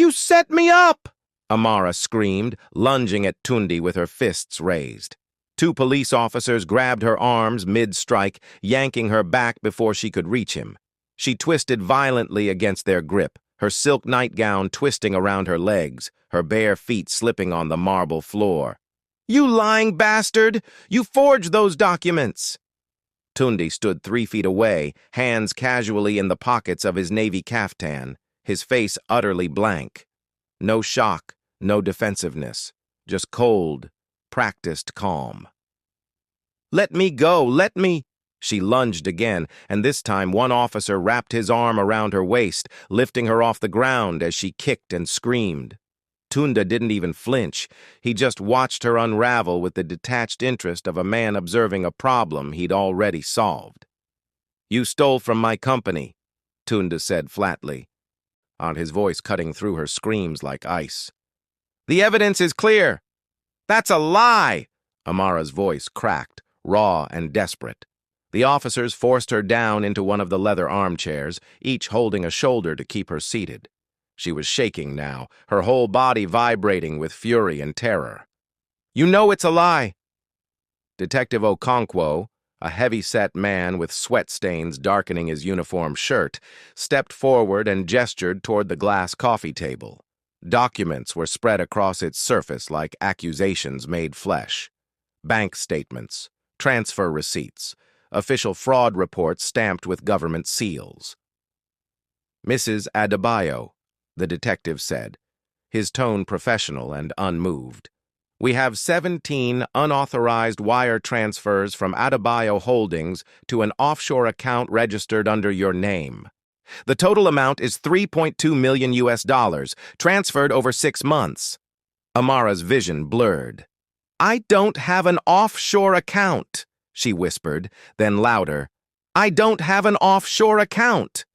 You set me up! Amara screamed, lunging at Tundi with her fists raised. Two police officers grabbed her arms mid-strike, yanking her back before she could reach him. She twisted violently against their grip, her silk nightgown twisting around her legs, her bare feet slipping on the marble floor. You lying bastard! You forged those documents! Tundi stood 3 feet away, hands casually in the pockets of his navy caftan, his face utterly blank. No shock, no defensiveness, just cold, practiced calm. Let me go, let me... She lunged again, and this time one officer wrapped his arm around her waist, lifting her off the ground as she kicked and screamed. Tunda didn't even flinch. He just watched her unravel with the detached interest of a man observing a problem he'd already solved. You stole from my company, Tunda said flatly, on his voice cutting through her screams like ice. The evidence is clear. That's a lie, Amara's voice cracked, raw and desperate. The officers forced her down into one of the leather armchairs, each holding a shoulder to keep her seated. She was shaking now, her whole body vibrating with fury and terror. You know it's a lie. Detective Okonkwo, a heavy-set man with sweat stains darkening his uniform shirt, stepped forward and gestured toward the glass coffee table. Documents were spread across its surface like accusations made flesh. Bank statements, transfer receipts, official fraud reports stamped with government seals. Mrs. Adebayo, the detective said, his tone professional and unmoved. We have 17 unauthorized wire transfers from Adebayo Holdings to an offshore account registered under your name. The total amount is $3.2 million, transferred over 6 months. Amara's vision blurred. I don't have an offshore account, she whispered, then louder. I don't have an offshore account.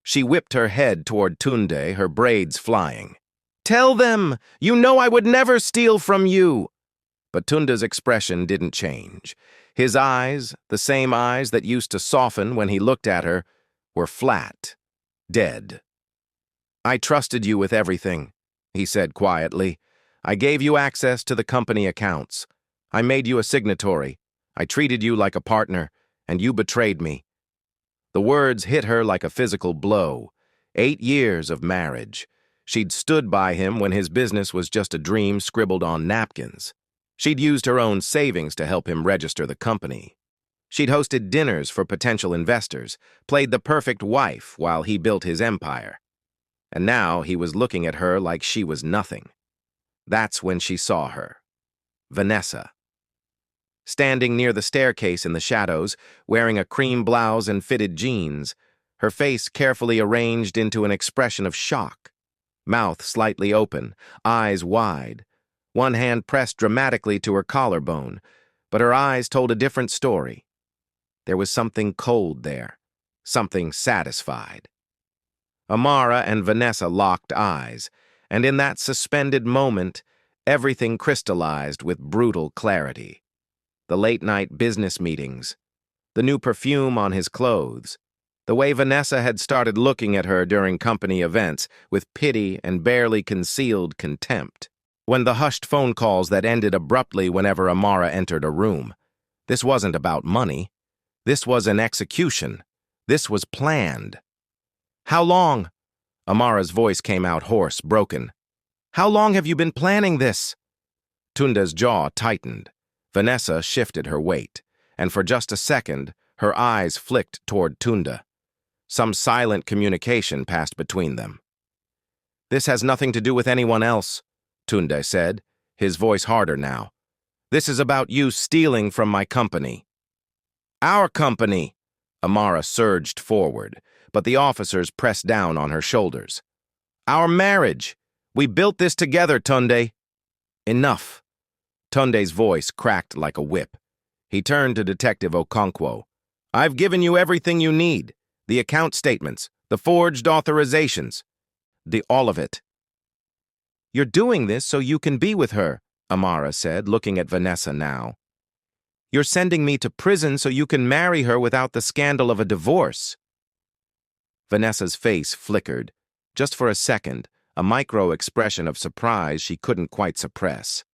She whipped her head toward Tunde, her braids flying. Tell them! You know I would never steal from you! But Tunde's expression didn't change. His eyes, the same eyes that used to soften when he looked at her, were flat, dead. I trusted you with everything, he said quietly. I gave you access to the company accounts. I made you a signatory. I treated you like a partner, and you betrayed me. The words hit her like a physical blow. 8 years of marriage. She'd stood by him when his business was just a dream scribbled on napkins. She'd used her own savings to help him register the company. She'd hosted dinners for potential investors, played the perfect wife while he built his empire. And now he was looking at her like she was nothing. That's when she saw her. Vanessa. Standing near the staircase in the shadows, wearing a cream blouse and fitted jeans, her face carefully arranged into an expression of shock. Mouth slightly open, eyes wide. One hand pressed dramatically to her collarbone, but her eyes told a different story. There was something cold there, something satisfied. Amara and Vanessa locked eyes, and in that suspended moment, everything crystallized with brutal clarity. The late-night business meetings, the new perfume on his clothes, the way Vanessa had started looking at her during company events with pity and barely concealed contempt. When the hushed phone calls that ended abruptly whenever Amara entered a room. This wasn't about money. This was an execution. This was planned. How long? Amara's voice came out hoarse, broken. How long have you been planning this? Tunda's jaw tightened. Vanessa shifted her weight, and for just a second, her eyes flicked toward Tunda. Some silent communication passed between them. This has nothing to do with anyone else, Tunde said, his voice harder now. This is about you stealing from my company. Our company! Amara surged forward, but the officers pressed down on her shoulders. Our marriage! We built this together, Tunde. Enough. Tunde's voice cracked like a whip. He turned to Detective Okonkwo. I've given you everything you need. The account statements, the forged authorizations. All of it. You're doing this so you can be with her, Amara said, looking at Vanessa now. You're sending me to prison so you can marry her without the scandal of a divorce. Vanessa's face flickered. Just for a second, a micro-expression of surprise she couldn't quite suppress.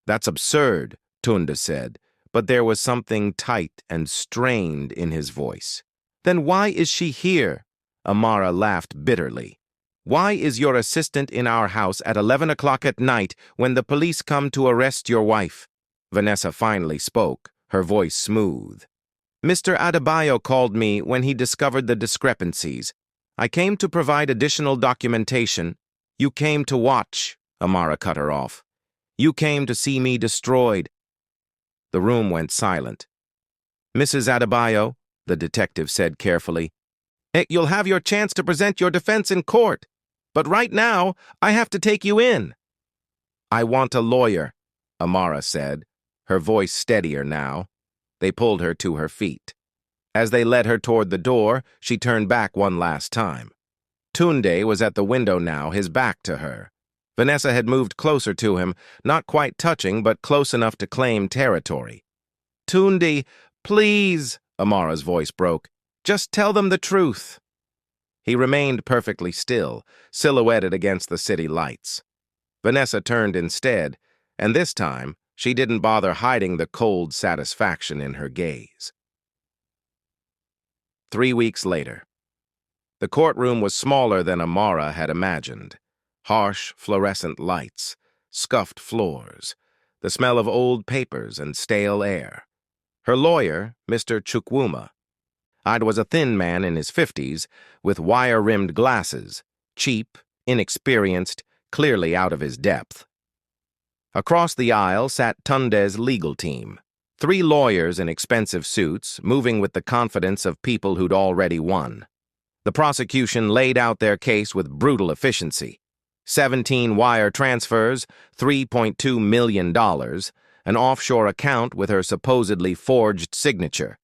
"That's absurd," Tunde said, but there was something tight and strained in his voice. "Then why is she here?" Amara laughed bitterly. "Why is your assistant in our house at 11 o'clock at night when the police come to arrest your wife?" Vanessa finally spoke, her voice smooth. "Mr. Adebayo called me when he discovered the discrepancies. I came to provide additional documentation." "You came to watch," Amara cut her off. "You came to see me destroyed." The room went silent. "Mrs. Adebayo," the detective said carefully, "you'll have your chance to present your defense in court, but right now I have to take you in." "I want a lawyer," Amara said, her voice steadier now. They pulled her to her feet. As they led her toward the door, she turned back one last time. Tunde was at the window now, his back to her. Vanessa had moved closer to him, not quite touching, but close enough to claim territory. "Tunde, please," Amara's voice broke. "Just tell them the truth." He remained perfectly still, silhouetted against the city lights. Vanessa turned instead, and this time she didn't bother hiding the cold satisfaction in her gaze. 3 weeks later. The courtroom was smaller than Amara had imagined. Harsh, fluorescent lights, scuffed floors, the smell of old papers and stale air. Her lawyer, Mr. Chukwuma, was a thin man in his 50s with wire-rimmed glasses, cheap, inexperienced, clearly out of his depth. Across the aisle sat Tunde's legal team, 3 lawyers in expensive suits, moving with the confidence of people who'd already won. The prosecution laid out their case with brutal efficiency. 17 wire transfers, $3.2 million, an offshore account with her supposedly forged signature,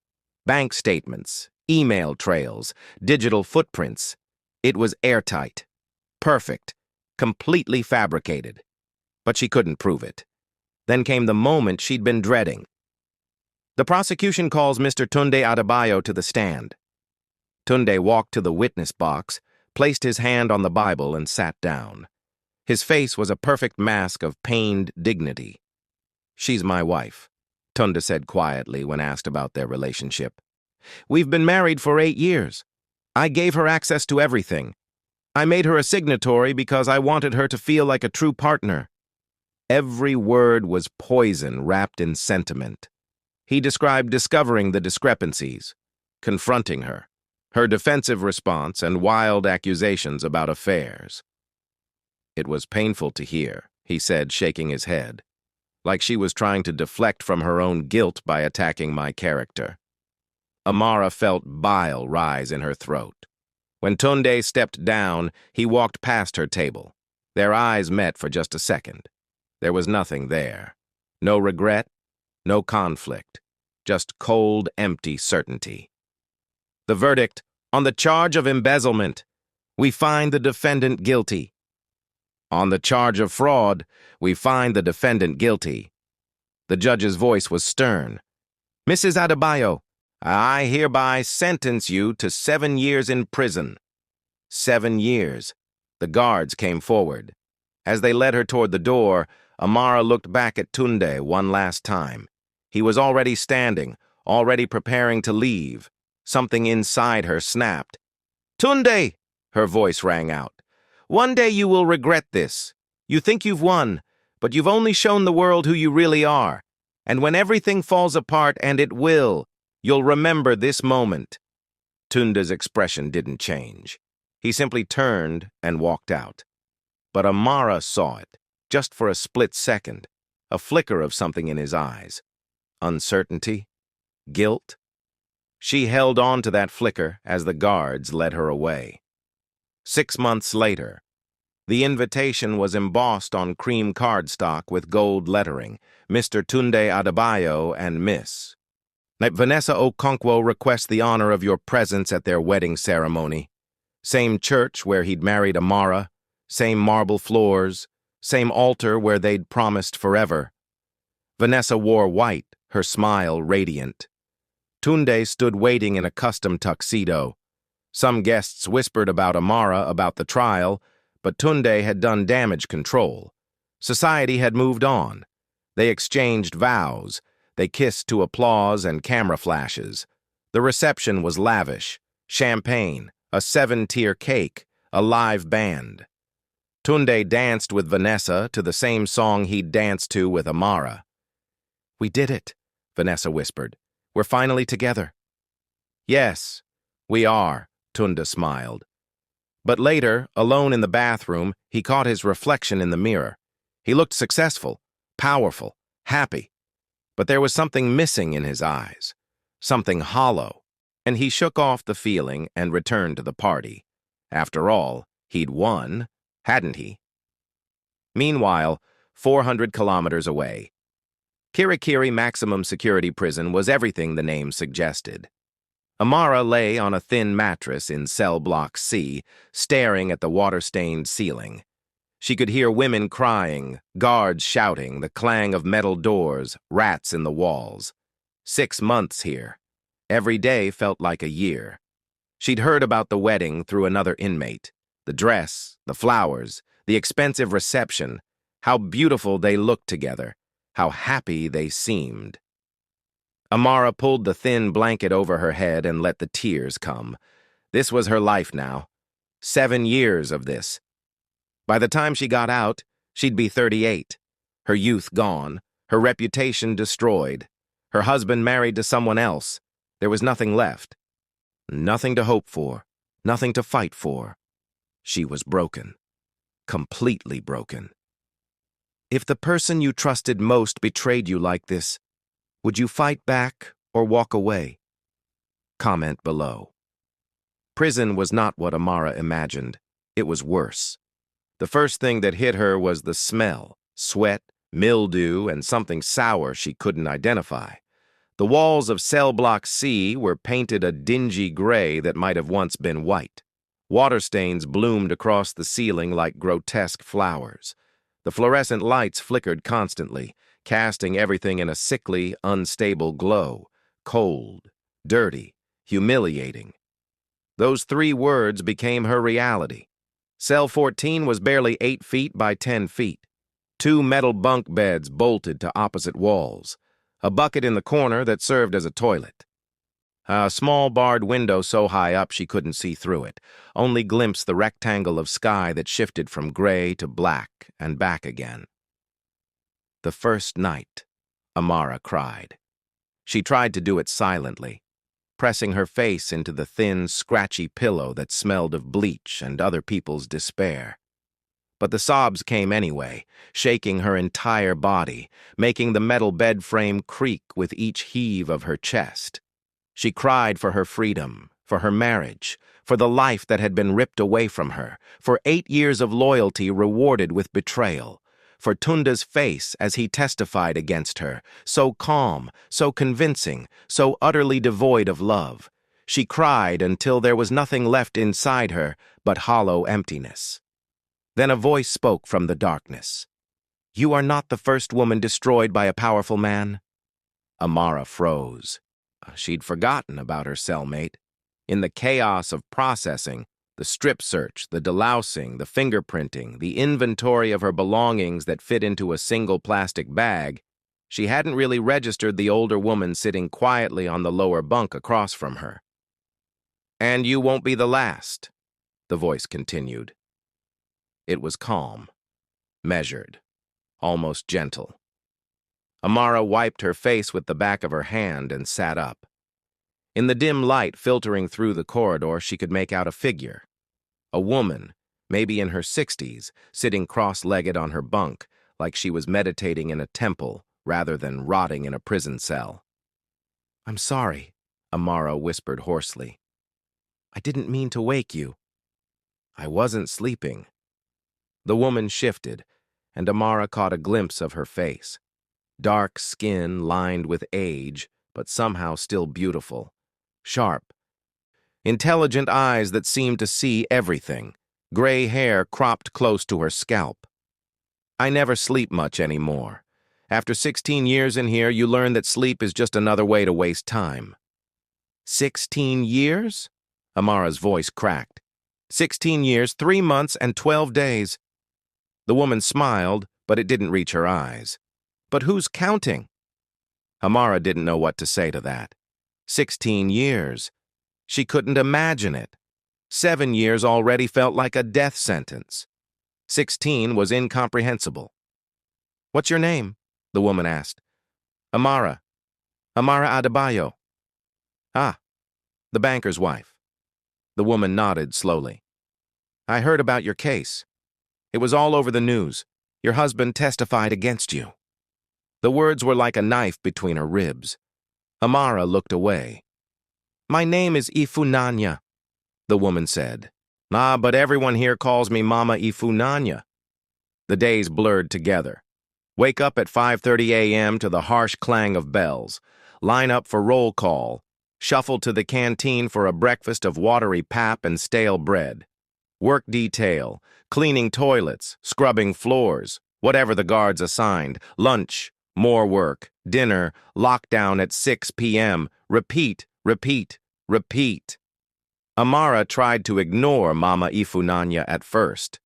bank statements, email trails, digital footprints. It was airtight, perfect, completely fabricated. But she couldn't prove it. Then came the moment she'd been dreading. The prosecution calls Mr. Tunde Adebayo to the stand. Tunde walked to the witness box, placed his hand on the Bible, and sat down. His face was a perfect mask of pained dignity. "She's my wife," Tunde said quietly when asked about their relationship. "We've been married for 8 years. I gave her access to everything. I made her a signatory because I wanted her to feel like a true partner." Every word was poison wrapped in sentiment. He described discovering the discrepancies, confronting her, her defensive response, and wild accusations about affairs. "It was painful to hear," he said, shaking his head, like she was trying to deflect from her own guilt by attacking my character. Amara felt bile rise in her throat. When Tunde stepped down, he walked past her table. Their eyes met for just a second. There was nothing there. No regret, no conflict, just cold, empty certainty. "The verdict, on the charge of embezzlement, we find the defendant guilty. On the charge of fraud, we find the defendant guilty." The judge's voice was stern. "Mrs. Adebayo, I hereby sentence you to 7 years in prison." 7 years. The guards came forward. As they led her toward the door, Amara looked back at Tunde one last time. He was already standing, already preparing to leave. Something inside her snapped. "Tunde!" her voice rang out. "One day you will regret this. You think you've won, but you've only shown the world who you really are. And when everything falls apart, and it will, you'll remember this moment." Tunde's expression didn't change. He simply turned and walked out. But Amara saw it, just for a split second, a flicker of something in his eyes. Uncertainty? Guilt? She held on to that flicker as the guards led her away. 6 months later, the invitation was embossed on cream cardstock with gold lettering, Mr. Tunde Adebayo and Miss. Vanessa Okonkwo requests the honor of your presence at their wedding ceremony. Same church where he'd married Amara, same marble floors, same altar where they'd promised forever. Vanessa wore white, her smile radiant. Tunde stood waiting in a custom tuxedo. Some guests whispered about Amara, about the trial, But Tunde had done damage control. Society had moved on. They exchanged vows. They kissed to applause and camera flashes. The reception was lavish. Champagne, a 7-tier cake, a live band. Tunde danced with Vanessa to the same song he'd danced to with Amara. "We did it," Vanessa whispered. "We're finally together." "Yes, we are," Tunde smiled. But later, alone in the bathroom, he caught his reflection in the mirror. He looked successful, powerful, happy. But there was something missing in his eyes, something hollow, and he shook off the feeling and returned to the party. After all, he'd won, hadn't he? Meanwhile, 400 kilometers away, Kirikiri Maximum Security Prison was everything the name suggested. Amara lay on a thin mattress in cell block C, staring at the water-stained ceiling. She could hear women crying, guards shouting, the clang of metal doors, rats in the walls. 6 months here. Every day felt like a year. She'd heard about the wedding through another inmate. The dress, the flowers, the expensive reception, how beautiful they looked together, how happy they seemed. Amara pulled the thin blanket over her head and let the tears come. This was her life now. 7 years of this. By the time she got out, she'd be 38. Her youth gone, her reputation destroyed. Her husband married to someone else. There was nothing left. Nothing to hope for, nothing to fight for. She was broken. Completely broken. If the person you trusted most betrayed you like this, would you fight back or walk away? Comment below. Prison was not what Amara imagined. It was worse. The first thing that hit her was the smell, sweat, mildew, and something sour she couldn't identify. The walls of cell block C were painted a dingy gray that might have once been white. Water stains bloomed across the ceiling like grotesque flowers. The fluorescent lights flickered constantly, casting everything in a sickly, unstable glow. Cold, dirty, humiliating. Those 3 words became her reality. Cell 14 was barely 8 feet by 10 feet. 2 metal bunk beds bolted to opposite walls. A bucket in the corner that served as a toilet. A small barred window so high up she couldn't see through it, only glimpse the rectangle of sky that shifted from gray to black and back again. The first night, Amara cried. She tried to do it silently, pressing her face into the thin, scratchy pillow that smelled of bleach and other people's despair. But the sobs came anyway, shaking her entire body, making the metal bed frame creak with each heave of her chest. She cried for her freedom, for her marriage, for the life that had been ripped away from her, for 8 years of loyalty rewarded with betrayal, for Tunde's face as he testified against her, so calm, so convincing, so utterly devoid of love. She cried until there was nothing left inside her but hollow emptiness. Then a voice spoke from the darkness. "You are not the first woman destroyed by a powerful man." Amara froze. She'd forgotten about her cellmate. In the chaos of processing, the strip search, the delousing, the fingerprinting, the inventory of her belongings that fit into a single plastic bag, she hadn't really registered the older woman sitting quietly on the lower bunk across from her. "And you won't be the last," the voice continued. It was calm, measured, almost gentle. Amara wiped her face with the back of her hand and sat up. In the dim light filtering through the corridor, she could make out a figure. A woman, maybe in her 60s, sitting cross-legged on her bunk, like she was meditating in a temple rather than rotting in a prison cell. "I'm sorry," Amara whispered hoarsely. "I didn't mean to wake you." "I wasn't sleeping." The woman shifted, and Amara caught a glimpse of her face. Dark skin lined with age, but somehow still beautiful. Sharp. Intelligent eyes that seemed to see everything. Gray hair cropped close to her scalp. "I never sleep much anymore. After 16 years in here, you learn that sleep is just another way to waste time." 16 years? Amara's voice cracked. 16 years, 3 months, and 12 days. The woman smiled, but it didn't reach her eyes. But who's counting? Amara didn't know what to say to that. 16 years. She couldn't imagine it. 7 years already felt like a death sentence. 16 was incomprehensible. "What's your name?" the woman asked. "Amara. Amara Adebayo." "Ah, the banker's wife." The woman nodded slowly. "I heard about your case. It was all over the news. Your husband testified against you." The words were like a knife between her ribs. Amara looked away. "My name is Ifunanya," the woman said. "Ah, but everyone here calls me Mama Ifunanya." The days blurred together. Wake up at 5:30 a.m. to the harsh clang of bells. Line up for roll call. Shuffle to the canteen for a breakfast of watery pap and stale bread. Work detail, cleaning toilets, scrubbing floors, whatever the guards assigned. Lunch, more work, dinner, lockdown at 6 p.m. Repeat, repeat, repeat. Amara tried to ignore Mama Ifunanya at first.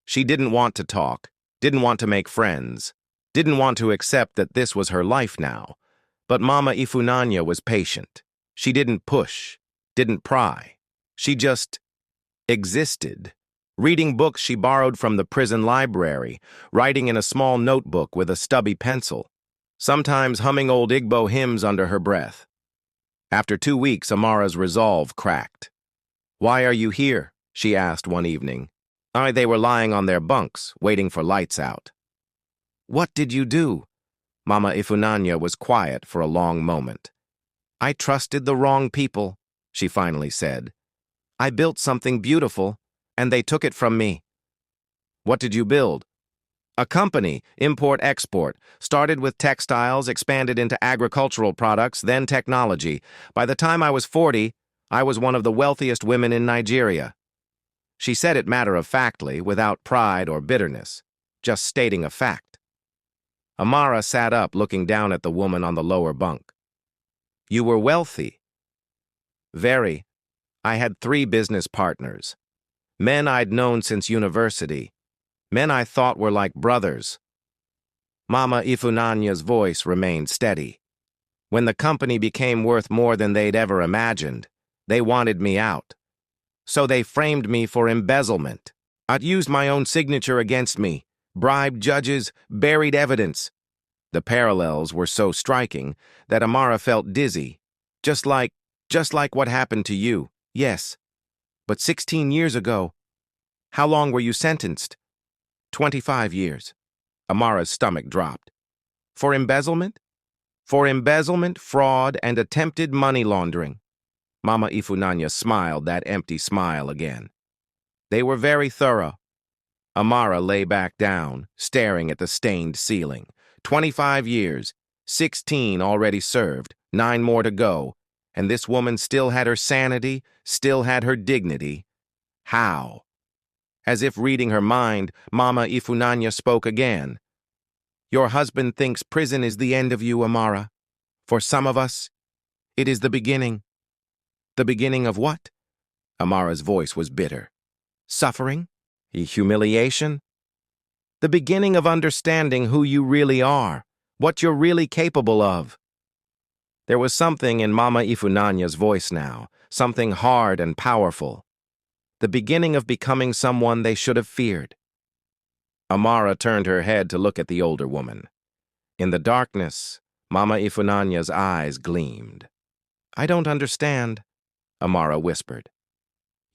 She didn't want to talk, didn't want to make friends, didn't want to accept that this was her life now. But Mama Ifunanya was patient. She didn't push, didn't pry. She just existed, reading books she borrowed from the prison library, writing in a small notebook with a stubby pencil, sometimes humming old Igbo hymns under her breath. After 2 weeks, Amara's resolve cracked. "Why are you here?" she asked one evening. They were lying on their bunks, waiting for lights out. "What did you do?" Mama Ifunanya was quiet for a long moment. "I trusted the wrong people," she finally said. "I built something beautiful, and they took it from me." "What did you build?" "A company, import-export. Started with textiles, expanded into agricultural products, then technology. By the time I was 40, I was one of the wealthiest women in Nigeria." She said it matter-of-factly, without pride or bitterness, just stating a fact. Amara sat up, looking down at the woman on the lower bunk. "You were wealthy." "Very. I had 3 business partners. Men I'd known since university. Men I thought were like brothers." Mama Ifunanya's voice remained steady. "When the company became worth more than they'd ever imagined, they wanted me out. So they framed me for embezzlement. I'd used my own signature against me, bribed judges, buried evidence." The parallels were so striking that Amara felt dizzy. Just like what happened to you, yes. But 16 years ago, how long were you sentenced? 25 years. Amara's stomach dropped. For embezzlement? For embezzlement, fraud, and attempted money laundering. Mama Ifunanya smiled that empty smile again. They were very thorough. Amara lay back down, staring at the stained ceiling. 25 years, 16 already served, 9 more to go, and this woman still had her sanity, still had her dignity. How? As if reading her mind, Mama Ifunanya spoke again. "Your husband thinks prison is the end of you, Amara. For some of us, it is the beginning." "The beginning of what?" Amara's voice was bitter. "Suffering? Humiliation?" "The beginning of understanding who you really are, what you're really capable of." There was something in Mama Ifunanya's voice now, something hard and powerful. The beginning of becoming someone they should have feared. Amara turned her head to look at the older woman. In the darkness, Mama Ifunanya's eyes gleamed. "I don't understand," Amara whispered.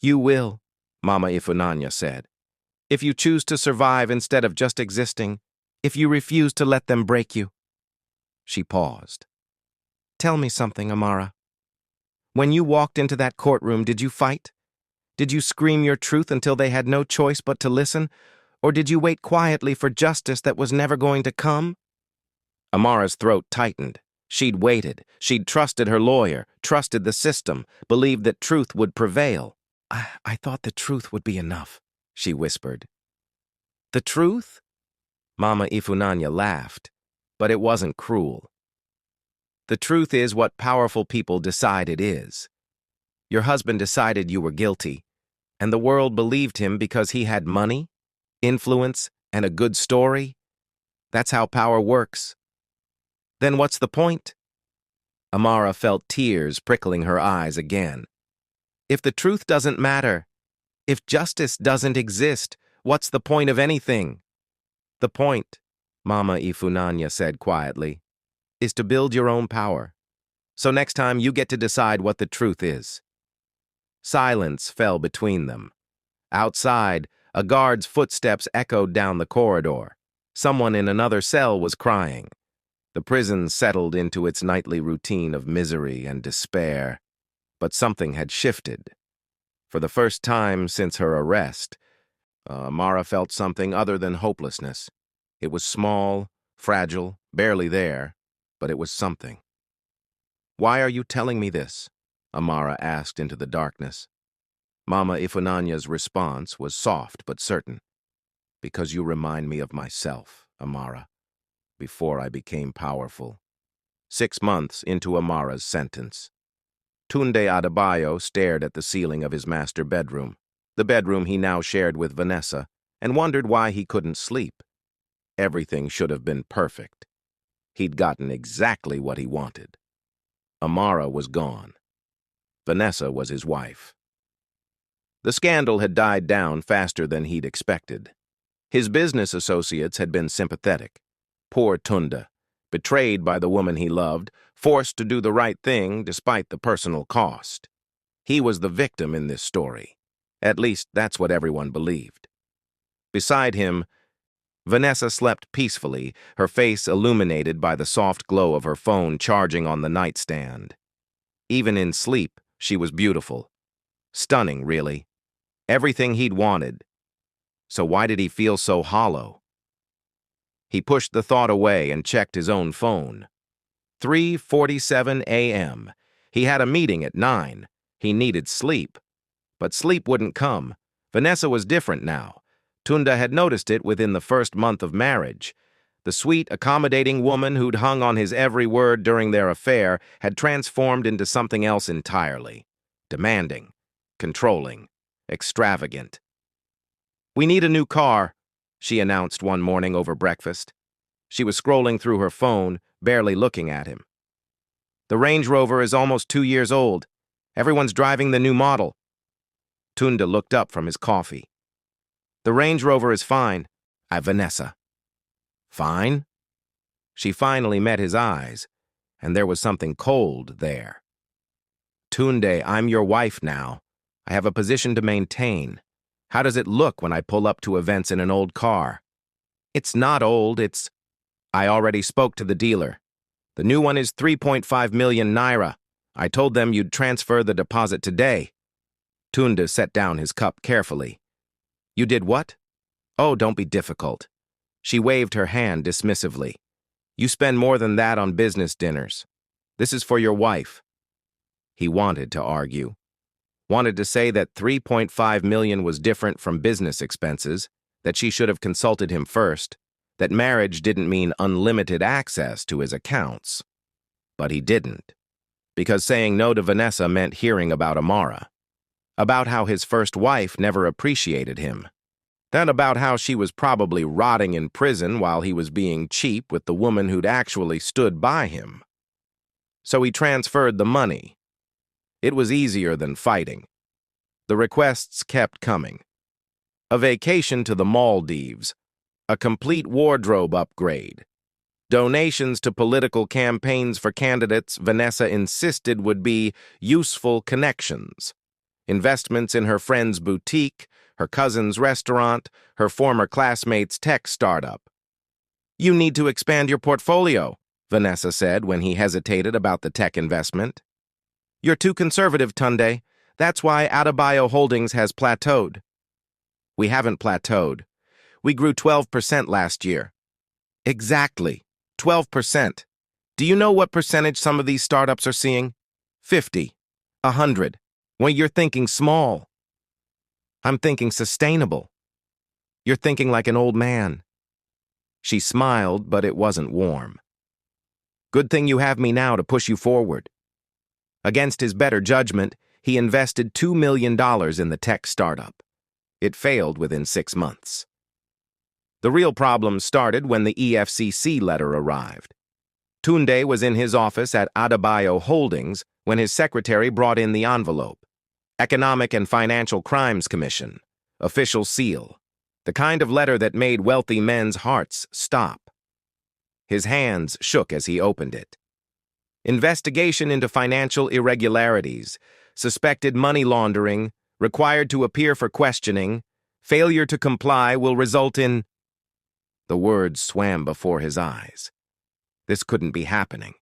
"You will," Mama Ifunanya said. "If you choose to survive instead of just existing, if you refuse to let them break you." She paused. "Tell me something, Amara. When you walked into that courtroom, did you fight? Did you scream your truth until they had no choice but to listen? Or did you wait quietly for justice that was never going to come?" Amara's throat tightened. She'd waited. She'd trusted her lawyer, trusted the system, believed that truth would prevail. I thought the truth would be enough," she whispered. "The truth?" Mama Ifunanya laughed, but it wasn't cruel. "The truth is what powerful people decide it is. Your husband decided you were guilty. And the world believed him because he had money, influence, and a good story? That's how power works. Then what's the point? Amara felt tears prickling her eyes again. If the truth doesn't matter, if justice doesn't exist, what's the point of anything? The point, Mama Ifunanya said quietly, is to build your own power. So next time you get to decide what the truth is. Silence fell between them. Outside, a guard's footsteps echoed down the corridor. Someone in another cell was crying. The prison settled into its nightly routine of misery and despair. But something had shifted. For the first time since her arrest, Amara felt something other than hopelessness. It was small, fragile, barely there, but it was something. "Why are you telling me this?" Amara asked into the darkness. Mama Ifunanya's response was soft but certain. "Because you remind me of myself, Amara, before I became powerful." 6 months into Amara's sentence. Tunde Adebayo stared at the ceiling of his master bedroom, the bedroom he now shared with Vanessa, and wondered why he couldn't sleep. Everything should have been perfect. He'd gotten exactly what he wanted. Amara was gone. Vanessa was his wife. The scandal had died down faster than he'd expected. His business associates had been sympathetic. Poor Tunde, betrayed by the woman he loved, forced to do the right thing despite the personal cost. He was the victim in this story. At least that's what everyone believed. Beside him, Vanessa slept peacefully, her face illuminated by the soft glow of her phone charging on the nightstand. Even in sleep, she was beautiful. Stunning, really. Everything he'd wanted. So why did he feel so hollow? He pushed the thought away and checked his own phone. 3:47 a.m. He had a meeting at 9. He needed sleep. But sleep wouldn't come. Vanessa was different now. Tunde had noticed it within the first month of marriage. The sweet, accommodating woman who'd hung on his every word during their affair had transformed into something else entirely. Demanding, controlling, extravagant. "We need a new car," she announced one morning over breakfast. She was scrolling through her phone, barely looking at him. "The Range Rover is almost 2 years old. Everyone's driving the new model." Tunde looked up from his coffee. "The Range Rover is fine." Vanessa. Fine? She finally met his eyes, and there was something cold there. "Tunde, I'm your wife now. I have a position to maintain. How does it look when I pull up to events in an old car?" "It's not old, it's—" "I already spoke to the dealer. The new one is 3.5 million naira. I told them you'd transfer the deposit today." Tunde set down his cup carefully. "You did what?" "Oh, don't be difficult." She waved her hand dismissively. "You spend more than that on business dinners. This is for your wife." He wanted to argue. Wanted to say that 3.5 million was different from business expenses, that she should have consulted him first, that marriage didn't mean unlimited access to his accounts. But he didn't. Because saying no to Vanessa meant hearing about Amara. About how his first wife never appreciated him. Then about how she was probably rotting in prison while he was being cheap with the woman who'd actually stood by him. So he transferred the money. It was easier than fighting. The requests kept coming. A vacation to the Maldives, a complete wardrobe upgrade, donations to political campaigns for candidates Vanessa insisted would be useful connections, investments in her friend's boutique, her cousin's restaurant, her former classmate's tech startup. "You need to expand your portfolio," Vanessa said when he hesitated about the tech investment. "You're too conservative, Tunde. That's why Adebayo Holdings has plateaued." "We haven't plateaued. We grew 12% last year." "Exactly. 12%. Do you know what percentage some of these startups are seeing? 50, 100. When you're thinking small. I'm thinking sustainable. You're thinking like an old man." She smiled, but it wasn't warm. "Good thing you have me now to push you forward." Against his better judgment, He invested $2 million in the tech startup. It failed within 6 months. The real problem started when the EFCC letter arrived. Tunde was in his office at Adebayo Holdings when his secretary brought in the envelope. Economic and Financial Crimes Commission. Official seal. The kind of letter that made wealthy men's hearts stop. His hands shook as he opened it. Investigation into financial irregularities, suspected money laundering, required to appear for questioning, failure to comply will result in... The words swam before his eyes. This couldn't be happening.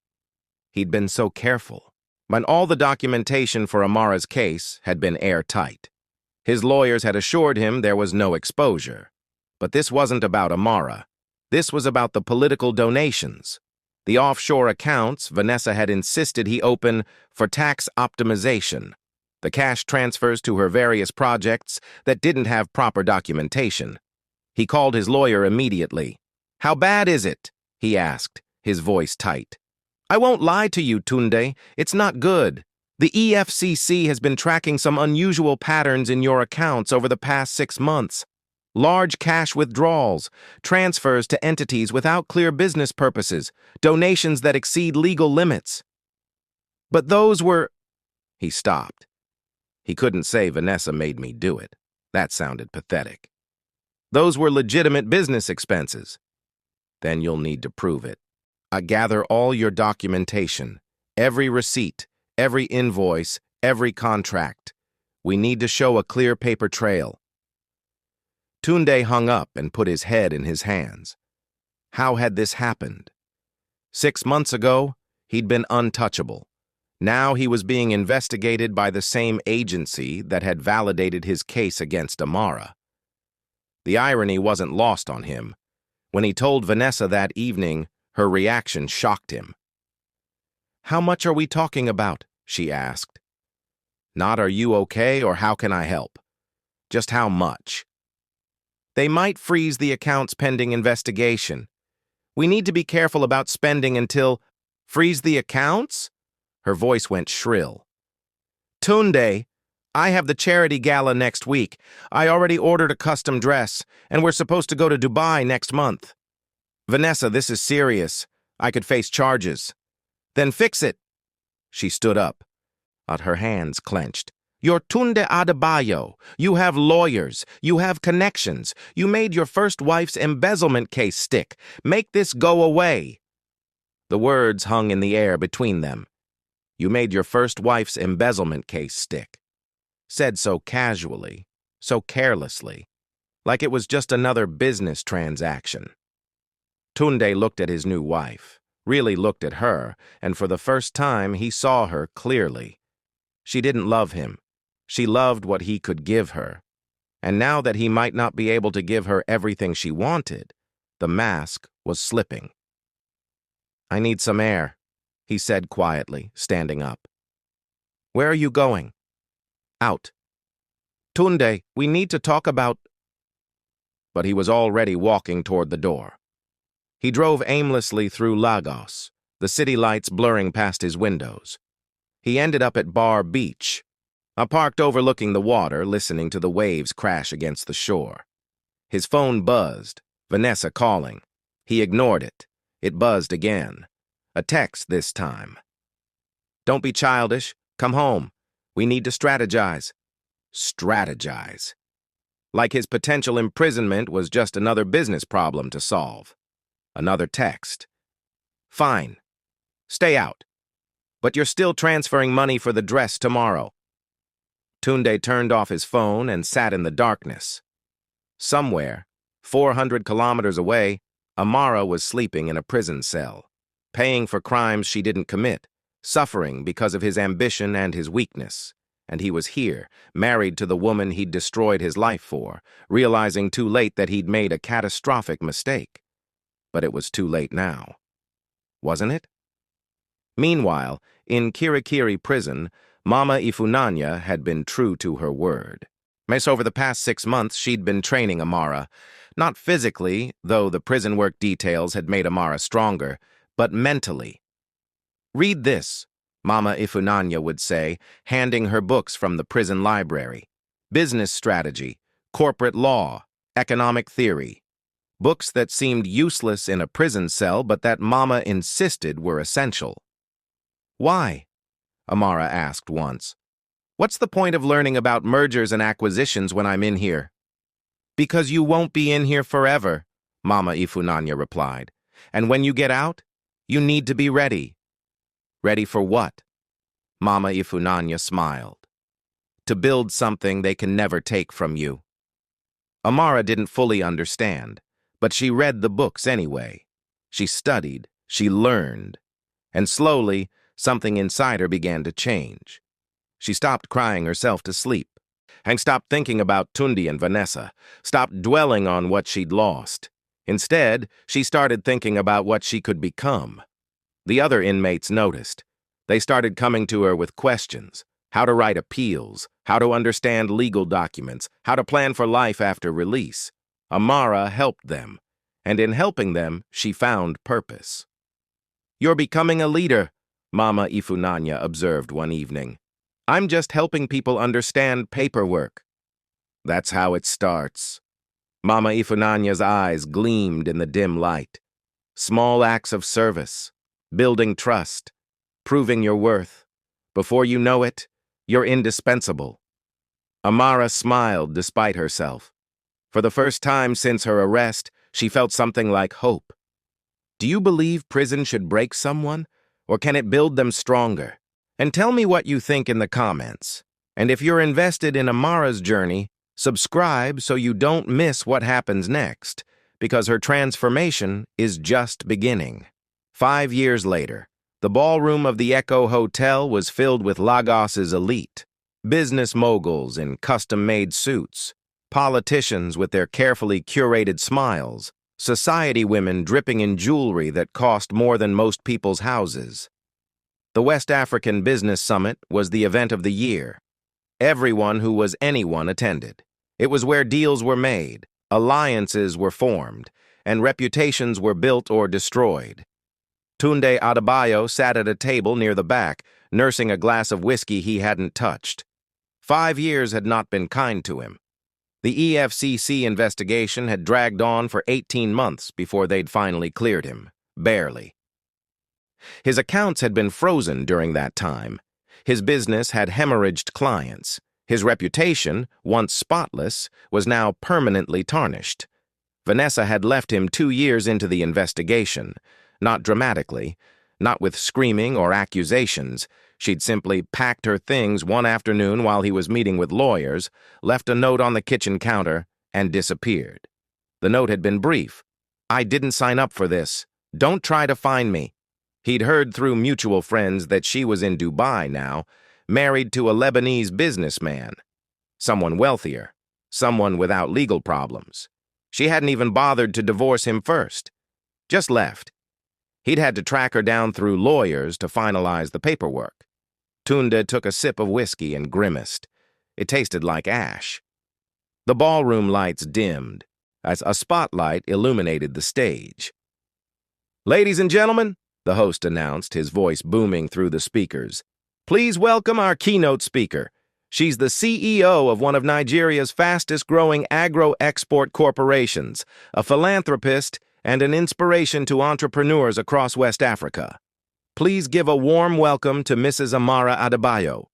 He'd been so careful. But all the documentation for Amara's case had been airtight. His lawyers had assured him there was no exposure. But this wasn't about Amara. This was about the political donations. The offshore accounts Vanessa had insisted he open for tax optimization. The cash transfers to her various projects that didn't have proper documentation. He called his lawyer immediately. "How bad is it?" he asked, his voice tight. "I won't lie to you, Tunde. It's not good. The EFCC has been tracking some unusual patterns in your accounts over the past 6 months. Large cash withdrawals, transfers to entities without clear business purposes, donations that exceed legal limits." "But those were..." He stopped. He couldn't say Vanessa made me do it. That sounded pathetic. "Those were legitimate business expenses." "Then you'll need to prove it. Gather all your documentation, every receipt, every invoice, every contract. We need to show a clear paper trail." Tunde hung up and put his head in his hands. How had this happened? 6 months ago, he'd been untouchable. Now he was being investigated by the same agency that had validated his case against Amara. The irony wasn't lost on him. When he told Vanessa that evening, her reaction shocked him. "How much are we talking about?" she asked. "Not are you okay or how can I help? Just how much?" "They might freeze the accounts pending investigation. We need to be careful about spending until..." "Freeze the accounts?" Her voice went shrill. "Tunde, I have the charity gala next week. I already ordered a custom dress, and we're supposed to go to Dubai next month. Vanessa, this is serious. I could face charges." "Then fix it." She stood up, but her hands clenched. "You're Tunde Adebayo. You have lawyers. You have connections. You made your first wife's embezzlement case stick. Make this go away." The words hung in the air between them. "You made your first wife's embezzlement case stick." Said so casually, so carelessly, like it was just another business transaction. Tunde looked at his new wife, really looked at her, and for the first time he saw her clearly. She didn't love him. She loved what he could give her. And now that he might not be able to give her everything she wanted, the mask was slipping. "I need some air," he said quietly, standing up. "Where are you going?" "Out." "Tunde, we need to talk about..." But he was already walking toward the door. He drove aimlessly through Lagos, the city lights blurring past his windows. He ended up at Bar Beach, parked overlooking the water, listening to the waves crash against the shore. His phone buzzed, Vanessa calling. He ignored it. It buzzed again. A text this time. "Don't be childish. Come home. We need to strategize." Strategize. Like his potential imprisonment was just another business problem to solve. Another text. "Fine. Stay out. But you're still transferring money for the dress tomorrow." Tunde turned off his phone and sat in the darkness. Somewhere, 400 kilometers away, Amara was sleeping in a prison cell, paying for crimes she didn't commit, suffering because of his ambition and his weakness. And he was here, married to the woman he'd destroyed his life for, realizing too late that he'd made a catastrophic mistake. But it was too late now. Wasn't it? Meanwhile, in Kirikiri prison, Mama Ifunanya had been true to her word. Over the past 6 months, she'd been training Amara. Not physically, though the prison work details had made Amara stronger, but mentally. "Read this," Mama Ifunanya would say, handing her books from the prison library. Business strategy, corporate law, economic theory. Books that seemed useless in a prison cell but that Mama insisted were essential. "Why?" Amara asked once. "What's the point of learning about mergers and acquisitions when I'm in here?" "Because you won't be in here forever," Mama Ifunanya replied. "And when you get out, you need to be ready." "Ready for what?" Mama Ifunanya smiled. "To build something they can never take from you." Amara didn't fully understand, but she read the books anyway. She studied, she learned, and slowly, something inside her began to change. She stopped crying herself to sleep, and stopped thinking about Tundi and Vanessa, stopped dwelling on what she'd lost. Instead, she started thinking about what she could become. The other inmates noticed. They started coming to her with questions: how to write appeals, how to understand legal documents, how to plan for life after release. Amara helped them, and in helping them, she found purpose. "You're becoming a leader," Mama Ifunanya observed one evening. "I'm just helping people understand paperwork." "That's how it starts." Mama Ifunanya's eyes gleamed in the dim light. "Small acts of service, building trust, proving your worth. Before you know it, you're indispensable." Amara smiled despite herself. For the first time since her arrest, she felt something like hope. Do you believe prison should break someone, or can it build them stronger? And tell me what you think in the comments. And if you're invested in Amara's journey, subscribe so you don't miss what happens next, because her transformation is just beginning. 5 years later, the ballroom of the Echo Hotel was filled with Lagos's elite. Business moguls in custom-made suits, politicians with their carefully curated smiles, society women dripping in jewelry that cost more than most people's houses. The West African Business Summit was the event of the year. Everyone who was anyone attended. It was where deals were made, alliances were formed, and reputations were built or destroyed. Tunde Adebayo sat at a table near the back, nursing a glass of whiskey he hadn't touched. 5 years had not been kind to him. The EFCC investigation had dragged on for 18 months before they'd finally cleared him. Barely. His accounts had been frozen during that time. His business had hemorrhaged clients. His reputation, once spotless, was now permanently tarnished. Vanessa had left him 2 years into the investigation. Not dramatically, not with screaming or accusations. She'd simply packed her things one afternoon while he was meeting with lawyers, left a note on the kitchen counter, and disappeared. The note had been brief. "I didn't sign up for this. Don't try to find me." He'd heard through mutual friends that she was in Dubai now, married to a Lebanese businessman. Someone wealthier, someone without legal problems. She hadn't even bothered to divorce him first. Just left. He'd had to track her down through lawyers to finalize the paperwork. Tunde took a sip of whiskey and grimaced. It tasted like ash. The ballroom lights dimmed as a spotlight illuminated the stage. "Ladies and gentlemen," the host announced, his voice booming through the speakers, "please welcome our keynote speaker. She's the CEO of one of Nigeria's fastest-growing agro-export corporations, a philanthropist, and an inspiration to entrepreneurs across West Africa. Please give a warm welcome to Mrs. Amara Adebayo."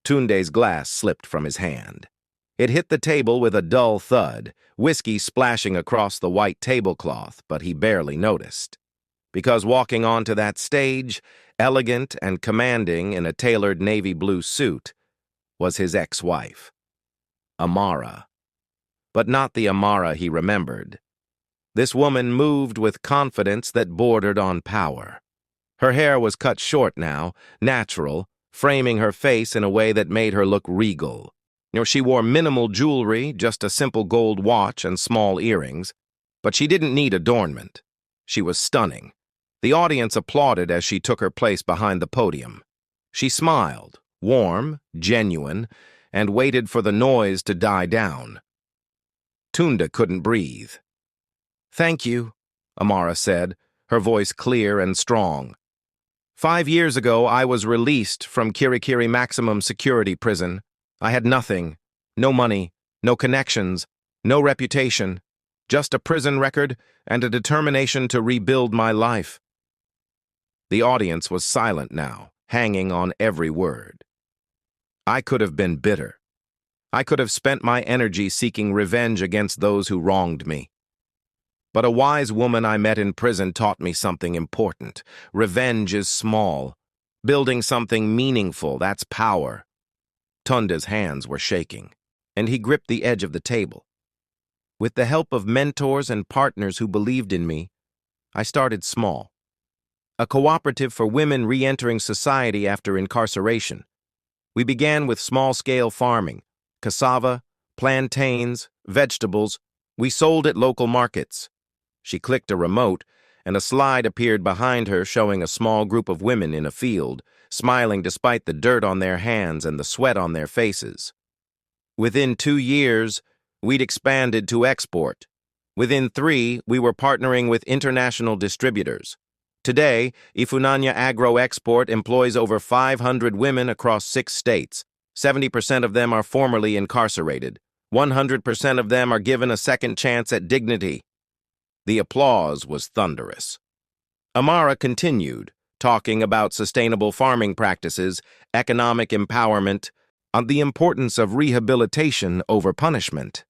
Tunde's glass slipped from his hand. It hit the table with a dull thud, whiskey splashing across the white tablecloth, but he barely noticed. Because walking onto that stage, elegant and commanding in a tailored navy blue suit, was his ex-wife, Amara. But not the Amara he remembered. This woman moved with confidence that bordered on power. Her hair was cut short now, natural, framing her face in a way that made her look regal. She wore minimal jewelry, just a simple gold watch and small earrings, but she didn't need adornment. She was stunning. The audience applauded as she took her place behind the podium. She smiled, warm, genuine, and waited for the noise to die down. Tunde couldn't breathe. "Thank you," Amara said, her voice clear and strong. 5 years ago, I was released from Kirikiri Maximum Security Prison. I had nothing, no money, no connections, no reputation, just a prison record and a determination to rebuild my life. The audience was silent now, hanging on every word. I could have been bitter. I could have spent my energy seeking revenge against those who wronged me. But a wise woman I met in prison taught me something important. Revenge is small. Building something meaningful, that's power. Tunde's hands were shaking, and he gripped the edge of the table. With the help of mentors and partners who believed in me, I started small. A cooperative for women re-entering society after incarceration. We began with small-scale farming, cassava, plantains, vegetables. We sold at local markets. She clicked a remote, and a slide appeared behind her showing a small group of women in a field, smiling despite the dirt on their hands and the sweat on their faces. Within 2 years, we'd expanded to export. Within 3, we were partnering with international distributors. Today, Ifunanya Agro-Export employs over 500 women across 6 states. 70% of them are formerly incarcerated. 100% of them are given a second chance at dignity. The applause was thunderous. Amara continued, talking about sustainable farming practices, economic empowerment, and the importance of rehabilitation over punishment.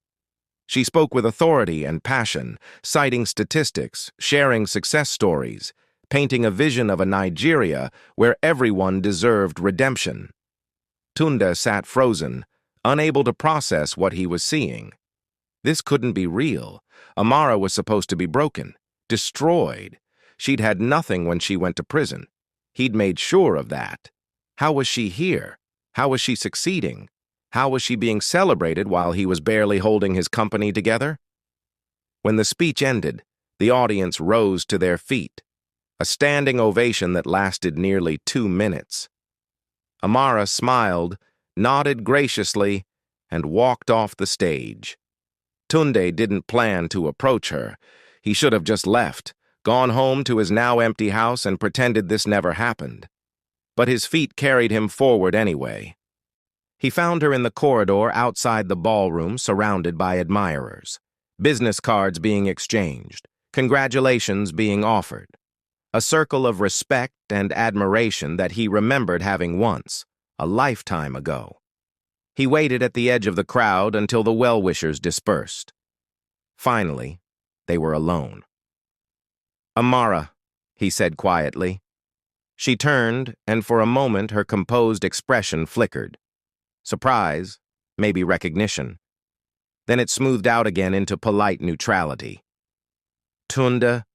She spoke with authority and passion, citing statistics, sharing success stories, painting a vision of a Nigeria where everyone deserved redemption. Tunde sat frozen, unable to process what he was seeing. This couldn't be real. Amara was supposed to be broken, destroyed. She'd had nothing when she went to prison. He'd made sure of that. How was she here? How was she succeeding? How was she being celebrated while he was barely holding his company together? When the speech ended, the audience rose to their feet, a standing ovation that lasted nearly 2 minutes. Amara smiled, nodded graciously, and walked off the stage. Tunde didn't plan to approach her. He should have just left, gone home to his now empty house and pretended this never happened. But his feet carried him forward anyway. He found her in the corridor outside the ballroom, surrounded by admirers. Business cards being exchanged, congratulations being offered. A circle of respect and admiration that he remembered having once, a lifetime ago. He waited at the edge of the crowd until the well-wishers dispersed. Finally, they were alone. "Amara," he said quietly. She turned, and for a moment her composed expression flickered. Surprise, maybe recognition. Then it smoothed out again into polite neutrality. "Tunde."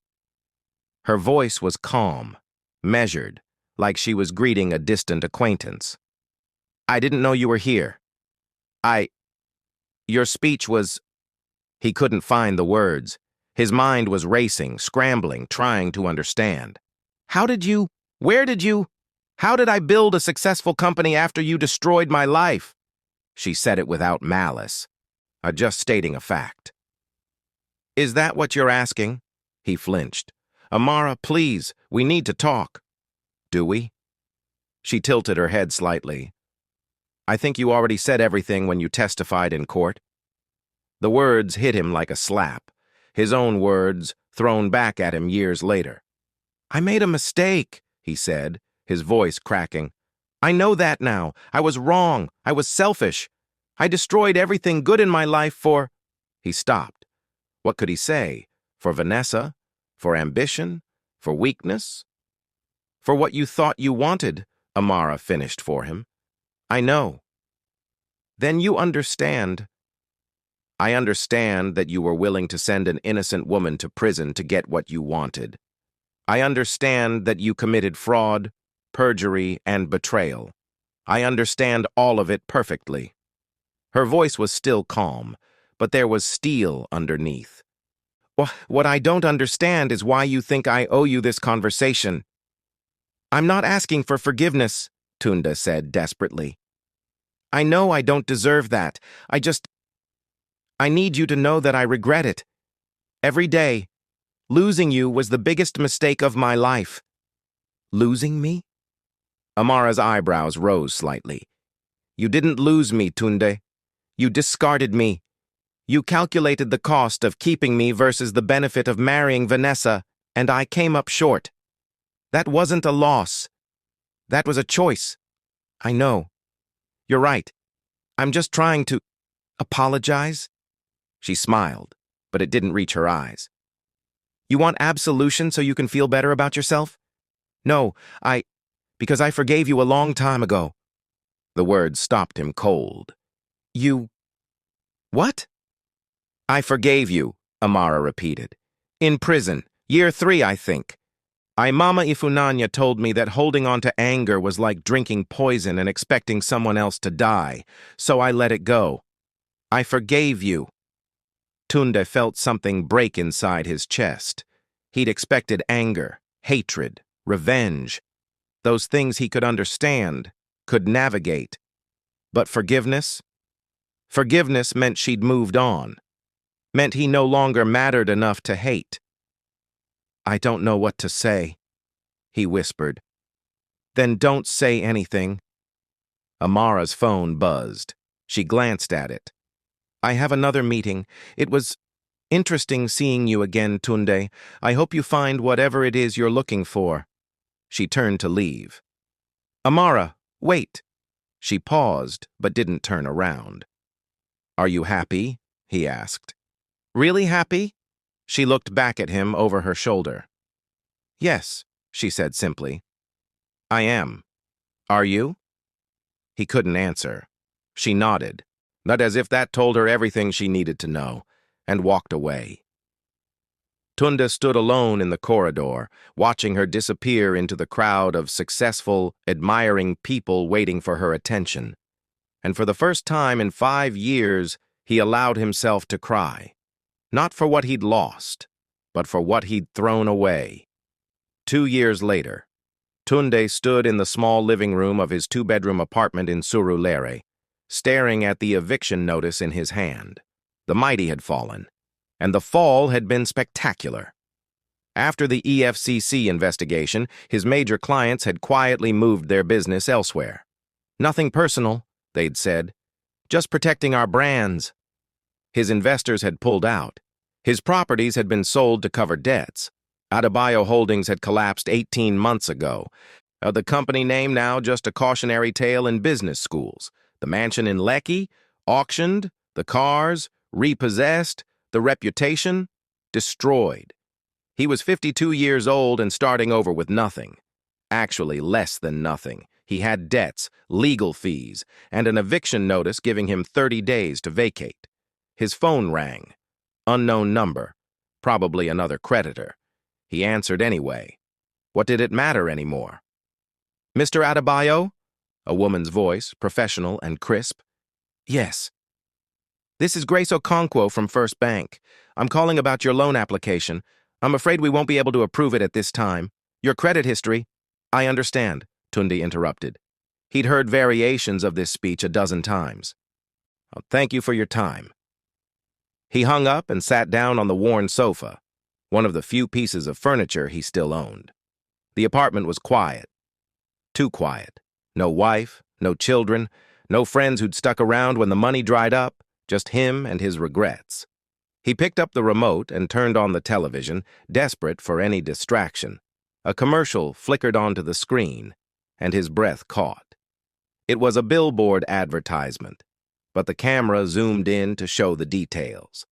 Her voice was calm, measured, like she was greeting a distant acquaintance. "I didn't know you were here. Your speech was—" He couldn't find the words. His mind was racing, scrambling, trying to understand. How did I build a successful company after you destroyed my life?" She said it without malice, just stating a fact. "Is that what you're asking?" He flinched. "Amara, please, we need to talk." "Do we?" She tilted her head slightly. "I think you already said everything when you testified in court." The words hit him like a slap, his own words thrown back at him years later. "I made a mistake," he said, his voice cracking. "I know that now. I was wrong. I was selfish. I destroyed everything good in my life for—" He stopped. What could he say? For Vanessa? For ambition? For weakness? "For what you thought you wanted," Amara finished for him. "I know." "Then you understand." "I understand that you were willing to send an innocent woman to prison to get what you wanted. I understand that you committed fraud, perjury, and betrayal. I understand all of it perfectly." Her voice was still calm, but there was steel underneath. What I don't understand is why you think I owe you this conversation." "I'm not asking for forgiveness," Tunde said desperately. "I know I don't deserve that. I need you to know that I regret it. Every day. Losing you was the biggest mistake of my life." "Losing me?" Amara's eyebrows rose slightly. You didn't lose me, Tunde. You discarded me. You calculated the cost of keeping me versus the benefit of marrying Vanessa, and I came up short. That wasn't a loss. That was a choice. I know. You're right. I'm just trying to apologize. She smiled, but it didn't reach her eyes. You want absolution so you can feel better about yourself? No, because I forgave you a long time ago. The words stopped him cold. You... What? I forgave you, Amara repeated. In prison, year 3, I think. Mama Ifunanya told me that holding on to anger was like drinking poison and expecting someone else to die, so I let it go. I forgave you. Tunde felt something break inside his chest. He'd expected anger, hatred, revenge. Those things he could understand, could navigate. But forgiveness? Forgiveness meant she'd moved on. Meant he no longer mattered enough to hate. I don't know what to say, he whispered. Then don't say anything. Amara's phone buzzed. She glanced at it. I have another meeting. It was interesting seeing you again, Tunde. I hope you find whatever it is you're looking for. She turned to leave. Amara, wait. She paused, but didn't turn around. Are you happy? He asked. Really happy? She looked back at him over her shoulder. Yes, she said simply. I am. Are you? He couldn't answer. She nodded, not as if that told her everything she needed to know, and walked away. Tunde stood alone in the corridor, watching her disappear into the crowd of successful, admiring people waiting for her attention. And for the first time in 5 years, he allowed himself to cry. Not for what he'd lost, but for what he'd thrown away. 2 years later, Tunde stood in the small living room of his 2-bedroom apartment in Surulere, staring at the eviction notice in his hand. The mighty had fallen, and the fall had been spectacular. After the EFCC investigation, his major clients had quietly moved their business elsewhere. Nothing personal, they'd said, just protecting our brands. His investors had pulled out. His properties had been sold to cover debts. Adebayo Holdings had collapsed 18 months ago. The company name now just a cautionary tale in business schools. The mansion in Lekki, auctioned, the cars, repossessed, the reputation, destroyed. He was 52 years old and starting over with nothing. Actually, less than nothing. He had debts, legal fees, and an eviction notice giving him 30 days to vacate. His phone rang. Unknown number. Probably another creditor. He answered anyway. What did it matter anymore? Mr. Adebayo? A woman's voice, professional and crisp. Yes. This is Grace Okonkwo from First Bank. I'm calling about your loan application. I'm afraid we won't be able to approve it at this time. Your credit history... I understand, Tunde interrupted. He'd heard variations of this speech a dozen times. Thank you for your time. He hung up and sat down on the worn sofa, one of the few pieces of furniture he still owned. The apartment was quiet. Too quiet. No wife, no children, no friends who'd stuck around when the money dried up, just him and his regrets. He picked up the remote and turned on the television, desperate for any distraction. A commercial flickered onto the screen, and his breath caught. It was a billboard advertisement, but the camera zoomed in to show the details.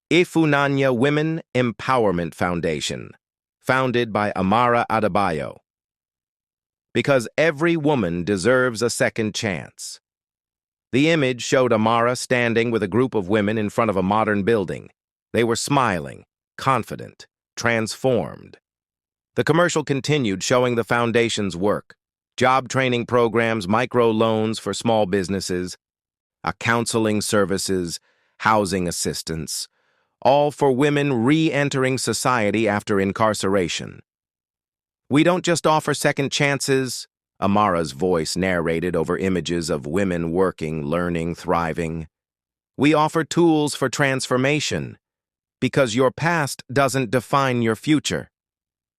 Ifunanya Women Empowerment Foundation, founded by Amara Adebayo. Because every woman deserves a second chance. The image showed Amara standing with a group of women in front of a modern building. They were smiling, confident, transformed. The commercial continued, showing the foundation's work. Job training programs, micro-loans for small businesses, counseling services, housing assistance, all for women re-entering society after incarceration. We don't just offer second chances, Amara's voice narrated over images of women working, learning, thriving. We offer tools for transformation, because your past doesn't define your future.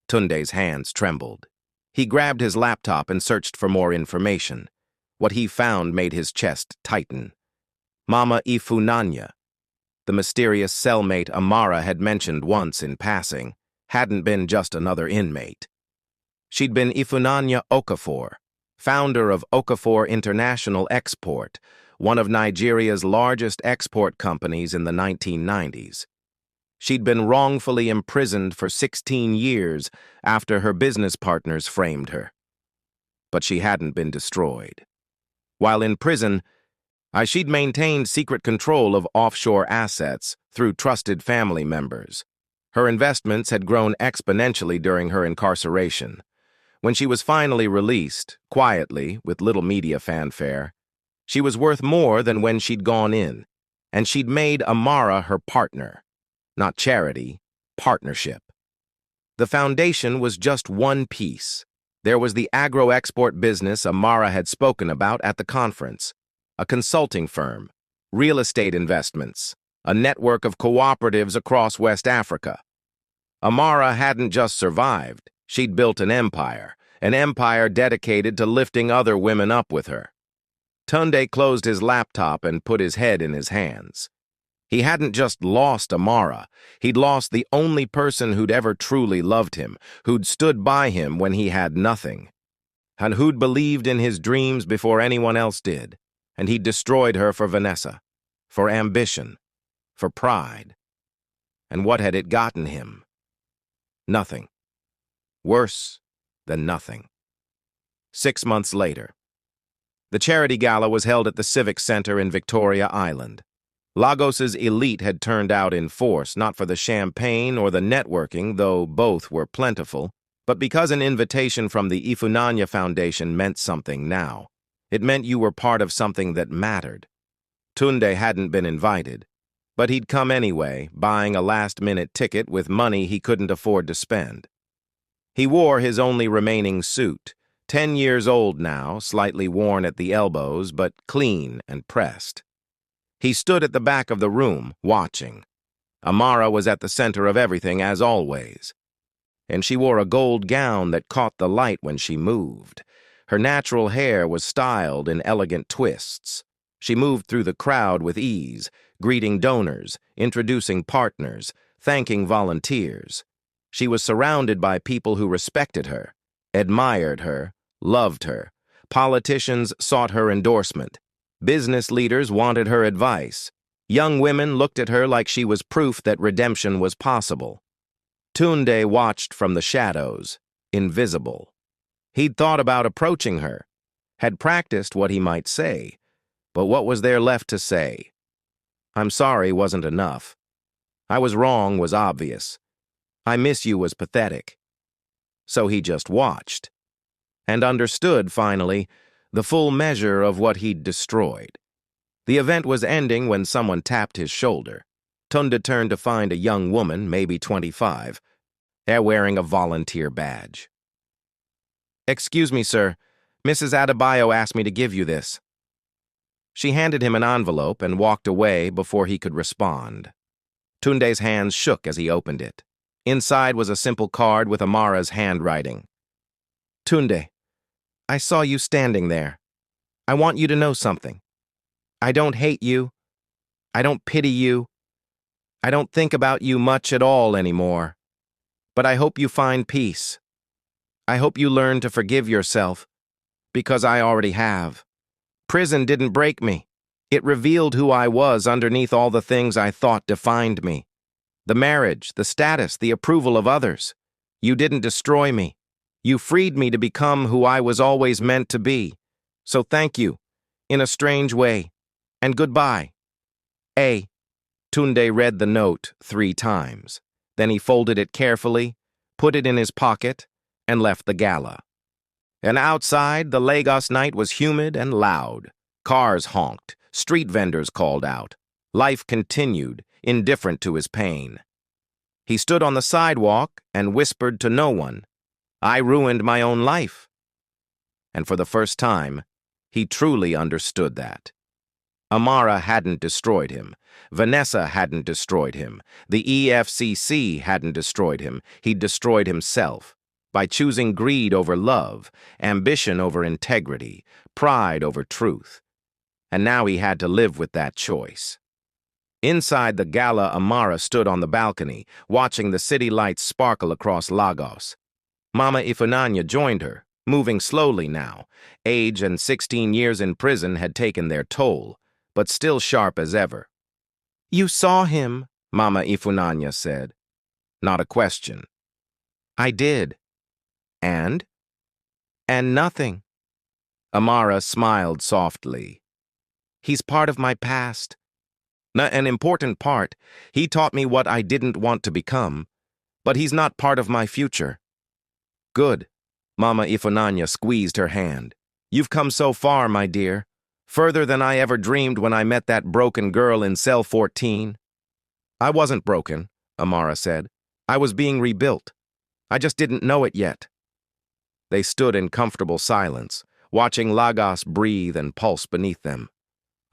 Tunde's hands trembled. He grabbed his laptop and searched for more information. What he found made his chest tighten. Mama Ifunanya, the mysterious cellmate Amara had mentioned once in passing, hadn't been just another inmate. She'd been Ifunanya Okafor, founder of Okafor International Export, one of Nigeria's largest export companies in the 1990s. She'd been wrongfully imprisoned for 16 years after her business partners framed her. But she hadn't been destroyed. While in prison, she'd maintained secret control of offshore assets through trusted family members. Her investments had grown exponentially during her incarceration. When she was finally released, quietly, with little media fanfare, she was worth more than when she'd gone in, and she'd made Amara her partner. Not charity, partnership. The foundation was just one piece. There was the agro-export business Amara had spoken about at the conference, a consulting firm, real estate investments, a network of cooperatives across West Africa. Amara hadn't just survived, she'd built an empire dedicated to lifting other women up with her. Tunde closed his laptop and put his head in his hands. He hadn't just lost Amara, he'd lost the only person who'd ever truly loved him, who'd stood by him when he had nothing, and who'd believed in his dreams before anyone else did. And he'd destroyed her for Vanessa, for ambition, for pride. And what had it gotten him? Nothing. Worse than nothing. 6 months later. The charity gala was held at the Civic Center in Victoria Island. Lagos's elite had turned out in force, not for the champagne or the networking, though both were plentiful, but because an invitation from the Ifunanya Foundation meant something now. It meant you were part of something that mattered. Tunde hadn't been invited, but he'd come anyway, buying a last-minute ticket with money he couldn't afford to spend. He wore his only remaining suit, 10 years old now, slightly worn at the elbows, but clean and pressed. He stood at the back of the room, watching. Amara was at the center of everything, as always. And she wore a gold gown that caught the light when she moved. Her natural hair was styled in elegant twists. She moved through the crowd with ease, greeting donors, introducing partners, thanking volunteers. She was surrounded by people who respected her, admired her, loved her. Politicians sought her endorsement. Business leaders wanted her advice. Young women looked at her like she was proof that redemption was possible. Tunde watched from the shadows, invisible. He'd thought about approaching her, had practiced what he might say, but what was there left to say? "I'm sorry" wasn't enough. "I was wrong" was obvious. "I miss you" was pathetic. So he just watched, and understood, finally, the full measure of what he'd destroyed. The event was ending when someone tapped his shoulder. Tunde turned to find a young woman, maybe 25, there wearing a volunteer badge. "Excuse me, sir. Mrs. Adebayo asked me to give you this." She handed him an envelope and walked away before he could respond. Tunde's hands shook as he opened it. Inside was a simple card with Amara's handwriting. "Tunde, I saw you standing there. I want you to know something. I don't hate you. I don't pity you. I don't think about you much at all anymore. But I hope you find peace. I hope you learn to forgive yourself, because I already have. Prison didn't break me. It revealed who I was underneath all the things I thought defined me. The marriage, the status, the approval of others. You didn't destroy me. You freed me to become who I was always meant to be. So thank you, in a strange way, and goodbye. A." Tunde read the note 3 times. Then he folded it carefully, put it in his pocket, and left the gala. And outside, the Lagos night was humid and loud. Cars honked, street vendors called out. Life continued, indifferent to his pain. He stood on the sidewalk and whispered to no one, "I ruined my own life." And for the first time, he truly understood that. Amara hadn't destroyed him. Vanessa hadn't destroyed him. The EFCC hadn't destroyed him. He'd destroyed himself. by choosing greed over love, ambition over integrity, pride over truth. And now he had to live with that choice. Inside the gala, Amara stood on the balcony, watching the city lights sparkle across Lagos. Mama Ifunanya joined her, moving slowly now. Age and 16 years in prison had taken their toll, but still sharp as ever. "You saw him," Mama Ifunanya said. Not a question. "I did." "And?" "And nothing." Amara smiled softly. "He's part of my past. An important part. He taught me what I didn't want to become, but he's not part of my future." "Good." Mama Ifunanya squeezed her hand. "You've come so far, my dear. Further than I ever dreamed when I met that broken girl in cell 14. "I wasn't broken," Amara said. "I was being rebuilt. I just didn't know it yet." They stood in comfortable silence, watching Lagos breathe and pulse beneath them.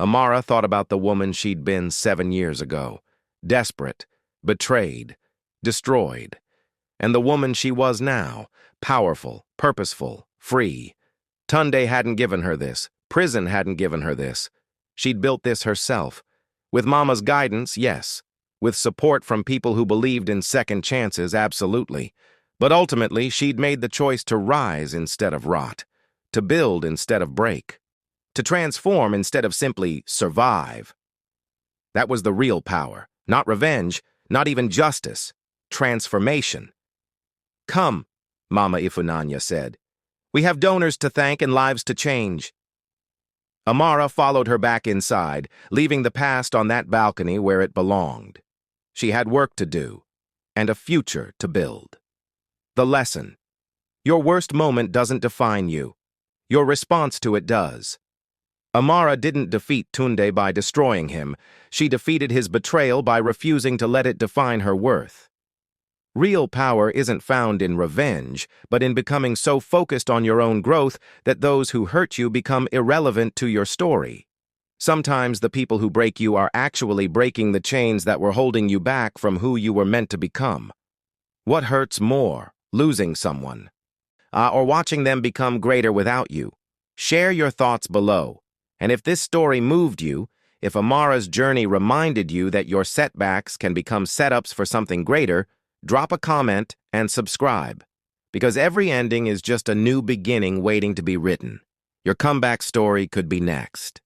Amara thought about the woman she'd been 7 years ago, desperate, betrayed, destroyed, and the woman she was now, powerful, purposeful, free. Tunde hadn't given her this. Prison hadn't given her this. She'd built this herself. With Mama's guidance, yes. With support from people who believed in second chances, absolutely. But ultimately, she'd made the choice to rise instead of rot, to build instead of break, to transform instead of simply survive. That was the real power. Not revenge, not even justice. Transformation. "Come," Mama Ifunanya said. "We have donors to thank and lives to change." Amara followed her back inside, leaving the past on that balcony where it belonged. She had work to do, and a future to build. The lesson. Your worst moment doesn't define you. Your response to it does. Amara didn't defeat Tunde by destroying him. She defeated his betrayal by refusing to let it define her worth. Real power isn't found in revenge, but in becoming so focused on your own growth that those who hurt you become irrelevant to your story. Sometimes the people who break you are actually breaking the chains that were holding you back from who you were meant to become. What hurts more, losing someone, or watching them become greater without you? Share your thoughts below. And if this story moved you, if Amara's journey reminded you that your setbacks can become setups for something greater, drop a comment and subscribe. Because every ending is just a new beginning waiting to be written. Your comeback story could be next.